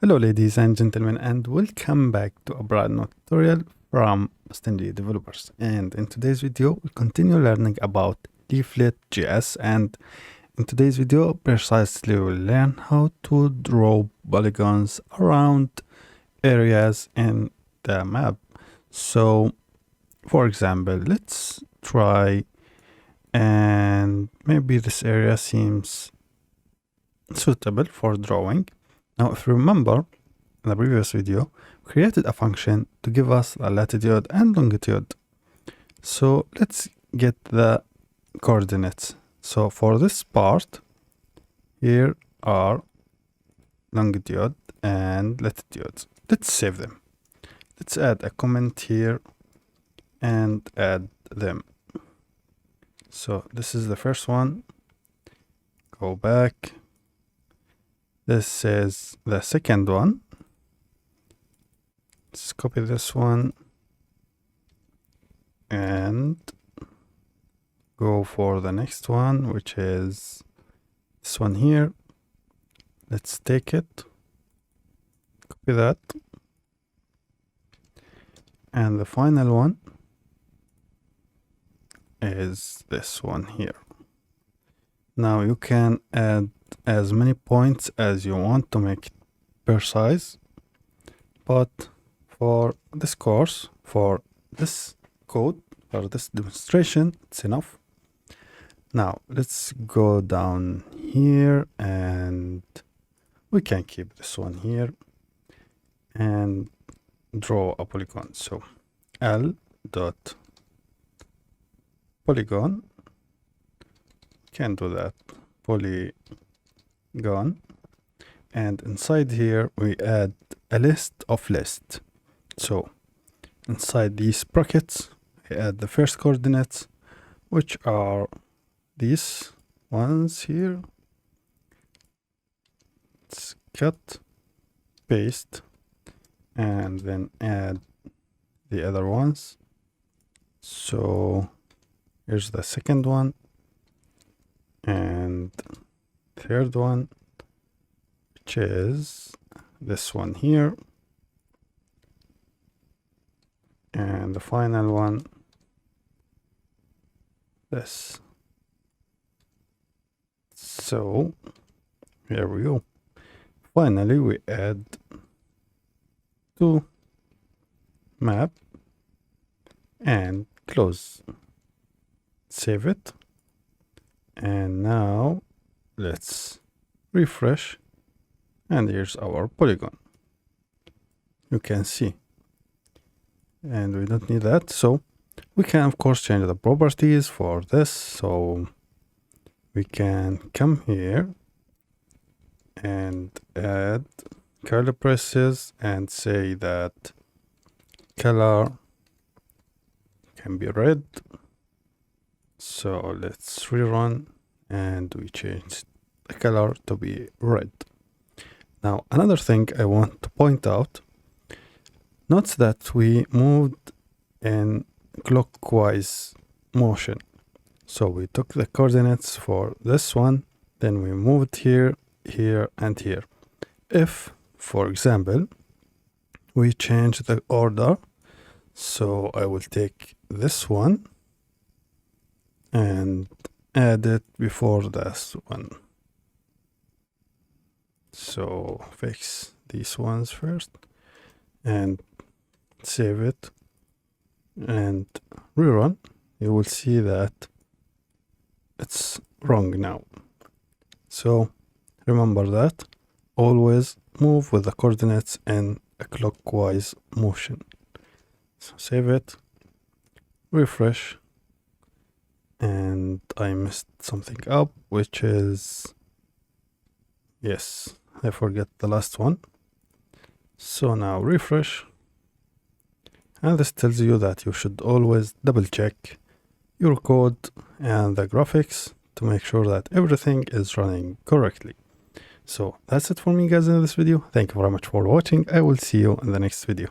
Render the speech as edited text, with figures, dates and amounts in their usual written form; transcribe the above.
Hello ladies and gentlemen, and welcome back to a brand new tutorial from Stingy Developers. And in today's video we'll continue learning about Leaflet.js, and in today's video precisely we'll learn how to draw polygons around areas in the map. So for example, let's try, and maybe this area seems suitable for drawing. Now, if you remember, in the previous video, we created a function to give us a latitude and longitude. So let's get the coordinates. So for this part, here are longitude and latitude. Let's save them. Let's add a comment here and add them. So this is the first one. Go back. This is the second one. Let's copy this one and go for the next one, which is this one here. Let's take it, copy that, and the final one is this one here. Now you can add as many points as you want to make it precise, but for this course, for this code, for this demonstration, it's enough. Now let's go down here, and we can keep this one here and draw a polygon. So L dot polygon, can do that, polygon, and inside here we add a list of lists. So inside these brackets we add the first coordinates, which are these ones here. Let's cut, paste, and then add the other ones. So here's the second one and third one, which is this one here, and the final one, this. So here we go. Finally we add to map and close. Save it, and now let's refresh, and here's our polygon. You can see, and we don't need that, so we can of course change the properties for this. So we can come here and add curly braces and say that color can be red. So let's rerun, and we change the color to be red. Now another thing I want to point out, notice that we moved in clockwise motion. So we took the coordinates for this one, then we moved here, here, and here. If, for example, we change the order, so I will take this one and add it before this one. So fix these ones first and save it and rerun. You will see that it's wrong now. So remember that, always move with the coordinates in a clockwise motion. So save it, refresh, and I messed something up, which is, yes, I forget the last one. So now refresh, and this tells you that you should always double check your code and the graphics to make sure that everything is running correctly. So that's it for me guys in this video. Thank you very much for watching. I will see you in the next video.